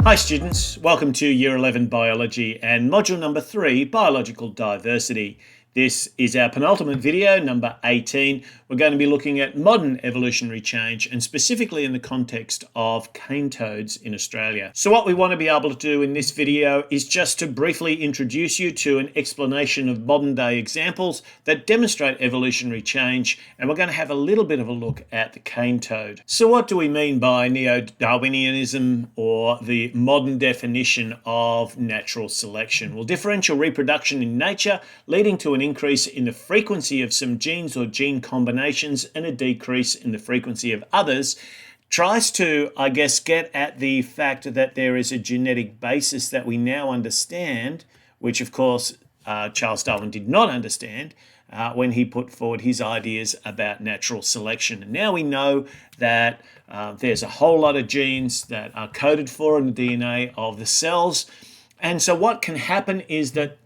Hi students, welcome to Year 11 Biology and Module number 3, Biological Diversity. This is our penultimate video, number 18. We're going to be looking at modern evolutionary change and specifically in the context of cane toads in Australia. So what we want to be able to do in this video is just to briefly introduce you to an explanation of modern day examples that demonstrate evolutionary change, and we're going to have a little bit of a look at the cane toad. So what do we mean by neo-Darwinianism or the modern definition of natural selection? Well, differential reproduction in nature leading to an increase in the frequency of some genes or gene combinations and a decrease in the frequency of others tries to, I guess, get at the fact that there is a genetic basis that we now understand, which of course Charles Darwin did not understand when he put forward his ideas about natural selection. And now we know that there's a whole lot of genes that are coded for in the DNA of the cells. And so what can happen is that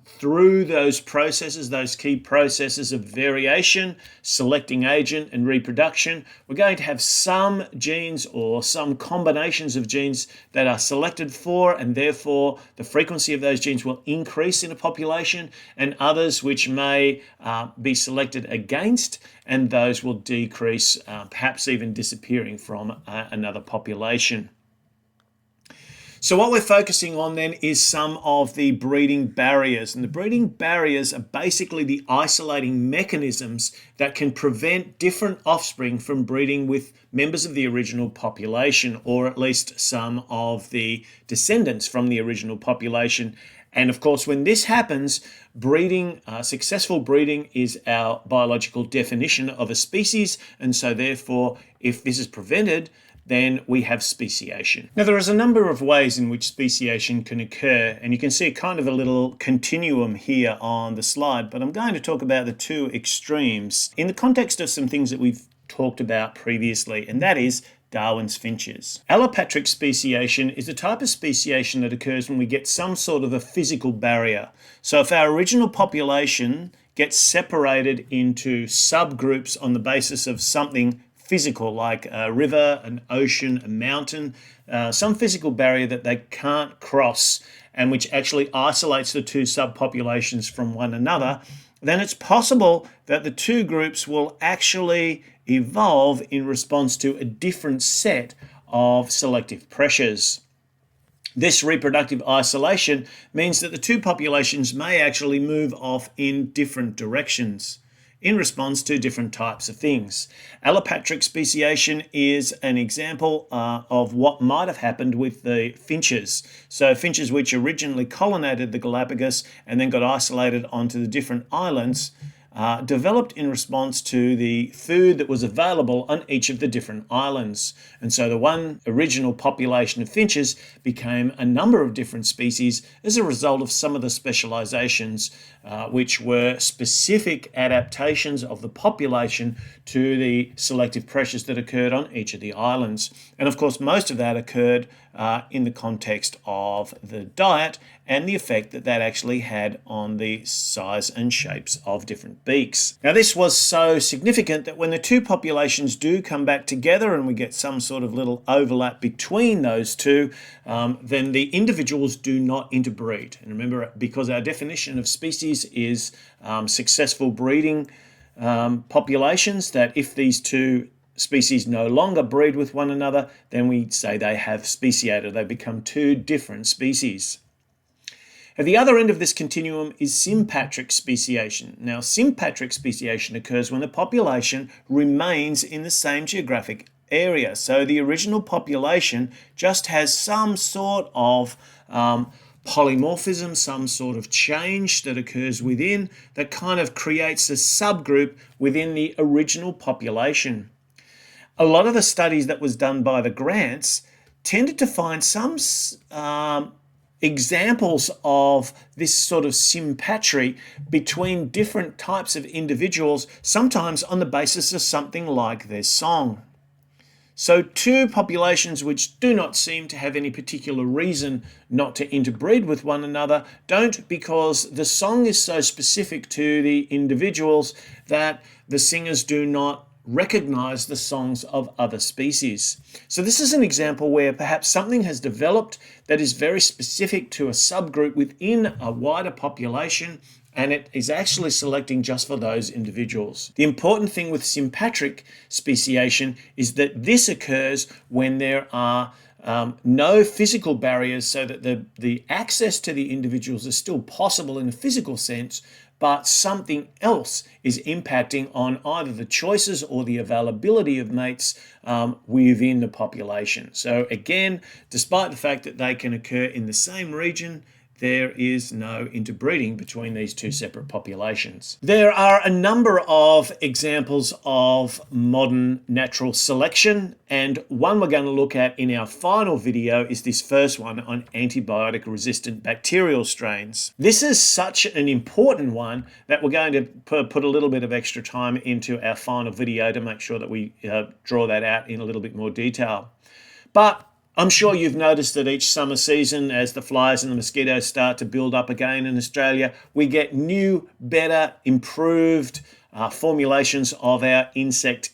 through those processes, those key processes of variation, selecting agent and reproduction, we're going to have some genes or some combinations of genes that are selected for, and therefore the frequency of those genes will increase in a population, and others which may be selected against, and those will decrease, perhaps even disappearing from another population. So what we're focusing on then is some of the breeding barriers. And the breeding barriers are basically the isolating mechanisms that can prevent different offspring from breeding with members of the original population, or at least some of the descendants from the original population. And of course, when this happens, breeding, successful breeding is our biological definition of a species. And so therefore, if this is prevented, then we have speciation. Now, there is a number of ways in which speciation can occur, and you can see kind of a little continuum here on the slide, but I'm going to talk about the two extremes in the context of some things that we've talked about previously, and that is Darwin's finches. Allopatric speciation is a type of speciation that occurs when we get some sort of a physical barrier. So if our original population gets separated into subgroups on the basis of something physical, like a river, an ocean, a mountain, some physical barrier that they can't cross and which actually isolates the two subpopulations from one another, then it's possible that the two groups will actually evolve in response to a different set of selective pressures. This reproductive isolation means that the two populations may actually move off in different directions in response to different types of things. Allopatric speciation is an example of what might have happened with the finches. So finches which originally colonized the Galapagos and then got isolated onto the different islands developed in response to the food that was available on each of the different islands. And so the one original population of finches became a number of different species as a result of some of the specializations which were specific adaptations of the population to the selective pressures that occurred on each of the islands. And of course, most of that occurred in the context of the diet and the effect that that actually had on the size and shapes of different beaks. Now, this was so significant that when the two populations do come back together and we get some sort of little overlap between those two, then the individuals do not interbreed. And remember, because our definition of species is successful breeding populations, that if these two species no longer breed with one another, then we say they have speciated. They become two different species. At the other end of this continuum is sympatric speciation. Now, sympatric speciation occurs when the population remains in the same geographic area. So the original population just has some sort of polymorphism, some sort of change that occurs within that kind of creates a subgroup within the original population. A lot of the studies that was done by the Grants tended to find some examples of this sort of sympatry between different types of individuals, sometimes on the basis of something like their song. So two populations which do not seem to have any particular reason not to interbreed with one another don't, because the song is so specific to the individuals that the singers do not recognize the songs of other species. So this is an example where perhaps something has developed that is very specific to a subgroup within a wider population, and it is actually selecting just for those individuals. The important thing with sympatric speciation is that this occurs when there are no physical barriers, so that the access to the individuals is still possible in a physical sense, but something else is impacting on either the choices or the availability of mates within the population. So again, despite the fact that they can occur in the same region, there is no interbreeding between these two separate populations. There are a number of examples of modern natural selection, and one we're going to look at in our final video is this first one on antibiotic-resistant bacterial strains. This is such an important one that we're going to put a little bit of extra time into our final video to make sure that we draw that out in a little bit more detail. But I'm sure you've noticed that each summer season, as the flies and the mosquitoes start to build up again in Australia, we get new, better, improved formulations of our insect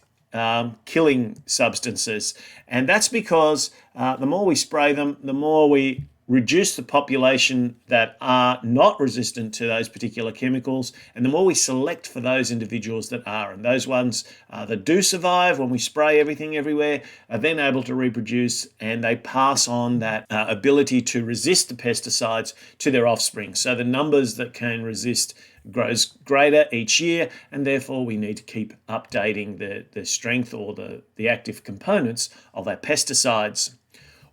killing substances. And that's because the more we spray them, the more we reduce the population that are not resistant to those particular chemicals, and the more we select for those individuals that are. And those ones that do survive when we spray everything everywhere are then able to reproduce, and they pass on that ability to resist the pesticides to their offspring. So the numbers that can resist grows greater each year, and therefore we need to keep updating the strength or the active components of our pesticides.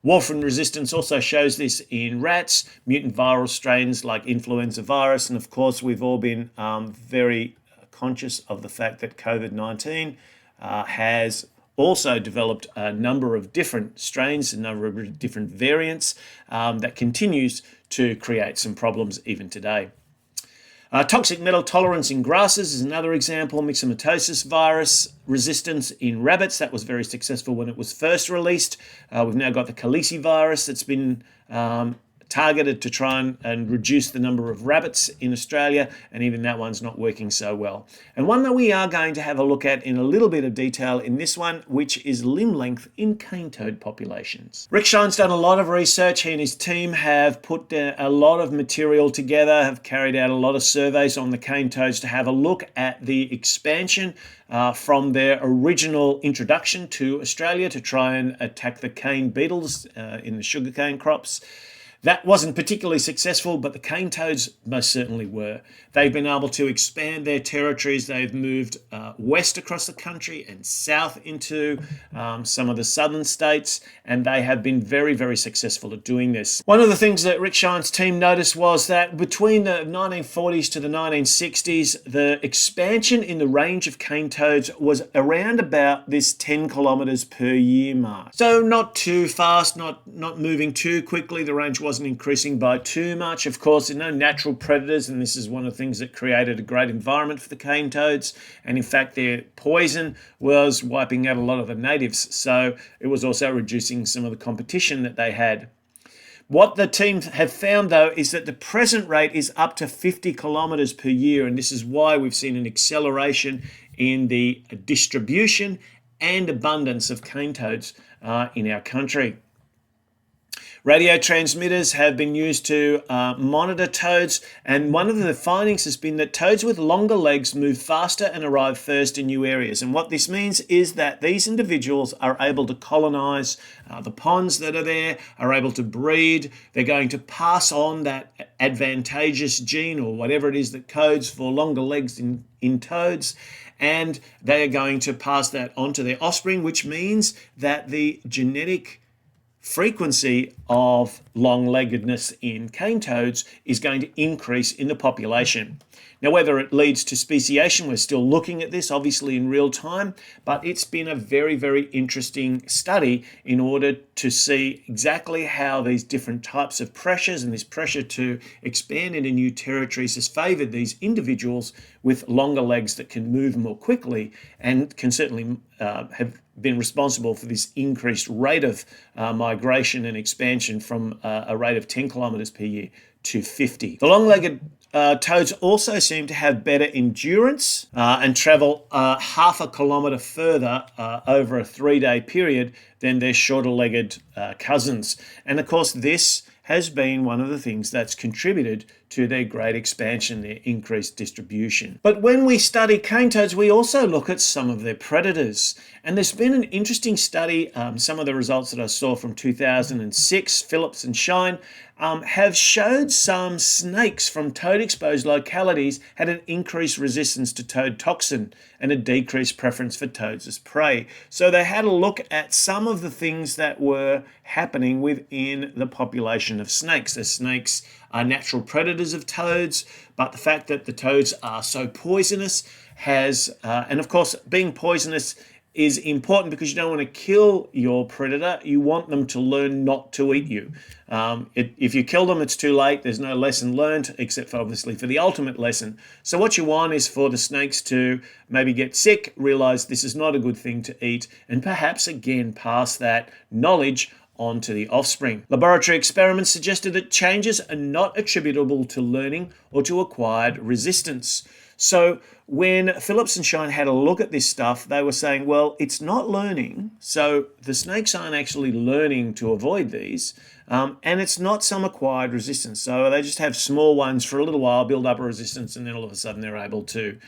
Warfarin resistance also shows this in rats, mutant viral strains like influenza virus, and of course we've all been very conscious of the fact that COVID-19 has also developed a number of different strains, a number of different variants that continues to create some problems even today. Toxic metal tolerance in grasses is another example. Myxomatosis virus resistance in rabbits, that was very successful when it was first released. We've now got the Calicivirus virus that's been targeted to try and reduce the number of rabbits in Australia, and even that one's not working so well. And one that we are going to have a look at in a little bit of detail in this one, which is limb length in cane toad populations. Rick Shine's done a lot of research. He and his team have put a lot of material together, have carried out a lot of surveys on the cane toads to have a look at the expansion from their original introduction to Australia to try and attack the cane beetles in the sugarcane crops. That wasn't particularly successful, but the cane toads most certainly were. They've been able to expand their territories. They've moved west across the country and south into some of the southern states, and they have been very, very successful at doing this. One of the things that Rick Shine's team noticed was that between the 1940s to the 1960s, the expansion in the range of cane toads was around about this 10 kilometres per year mark. So not too fast, not moving too quickly. The range wasn't increasing by too much. Of course, there are no natural predators, and this is one of the things that created a great environment for the cane toads. And in fact, their poison was wiping out a lot of the natives, so it was also reducing some of the competition that they had. What the team have found, though, is that the present rate is up to 50 kilometres per year, and this is why we've seen an acceleration in the distribution and abundance of cane toads in our country. Radio transmitters have been used to monitor toads, and one of the findings has been that toads with longer legs move faster and arrive first in new areas. And what this means is that these individuals are able to colonize the ponds that are there, are able to breed. They're going to pass on that advantageous gene or whatever it is that codes for longer legs in toads, and they are going to pass that on to their offspring, which means that the genetic frequency of long-leggedness in cane toads is going to increase in the population. Now, whether it leads to speciation, we're still looking at this, obviously, in real time, but it's been a very, very interesting study in order to see exactly how these different types of pressures and this pressure to expand into new territories has favoured these individuals with longer legs that can move more quickly and can certainly have been responsible for this increased rate of migration and expansion from a rate of 10 kilometres per year to 50. The long-legged Toads also seem to have better endurance and travel half a kilometre further over a 3-day period than their shorter-legged cousins. And of course, this has been one of the things that's contributed to their great expansion, their increased distribution. But when we study cane toads, we also look at some of their predators. And there's been an interesting study, some of the results that I saw from 2006, Phillips and Shine, have showed some snakes from toad-exposed localities had an increased resistance to toad toxin and a decreased preference for toads as prey. So they had a look at some of the things that were happening within the population of snakes. The snakes are natural predators of toads, but the fact that the toads are so poisonous has, and of course being poisonous is important because you don't want to kill your predator. You want them to learn not to eat you. If you kill them, it's too late. There's no lesson learned, except for obviously for the ultimate lesson. So what you want is for the snakes to maybe get sick, realize this is not a good thing to eat, and perhaps again pass that knowledge on to the offspring. Laboratory experiments suggested that changes are not attributable to learning or to acquired resistance. So when Phillips and Shine had a look at this stuff, they were saying, well, it's not learning, so the snakes aren't actually learning to avoid these, and it's not some acquired resistance. So they just have small ones for a little while, build up a resistance, and then all of a sudden they're able to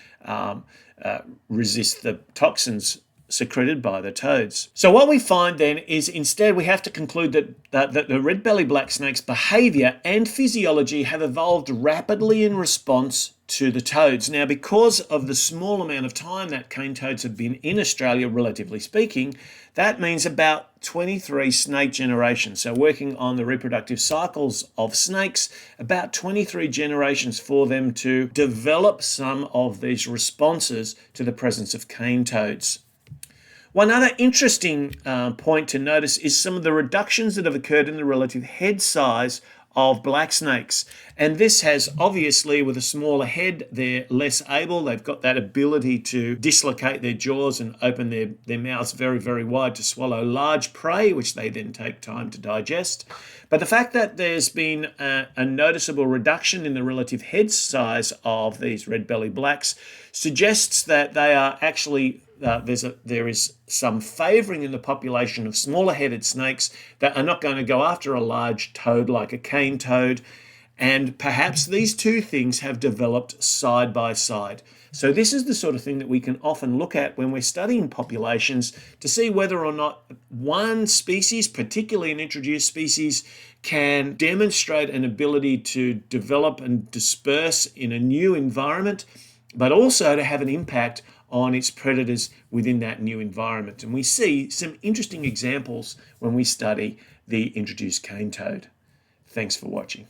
resist the toxins secreted by the toads. So what we find then is instead we have to conclude that the red-bellied black snake's behaviour and physiology have evolved rapidly in response to the toads. Now, because of the small amount of time that cane toads have been in Australia, relatively speaking, that means about 23 snake generations. So working on the reproductive cycles of snakes, about 23 generations for them to develop some of these responses to the presence of cane toads. One other interesting point to notice is some of the reductions that have occurred in the relative head size of black snakes. And this has obviously, with a smaller head, they're less able. They've got that ability to dislocate their jaws and open their mouths very, very wide to swallow large prey, which they then take time to digest. But the fact that there's been a noticeable reduction in the relative head size of these red-bellied blacks suggests that they are actually there is some favouring in the population of smaller headed snakes that are not going to go after a large toad like a cane toad. And perhaps these two things have developed side by side. So this is the sort of thing that we can often look at when we're studying populations to see whether or not one species, particularly an introduced species, can demonstrate an ability to develop and disperse in a new environment, but also to have an impact on its predators within that new environment. And we see some interesting examples when we study the introduced cane toad. Thanks for watching.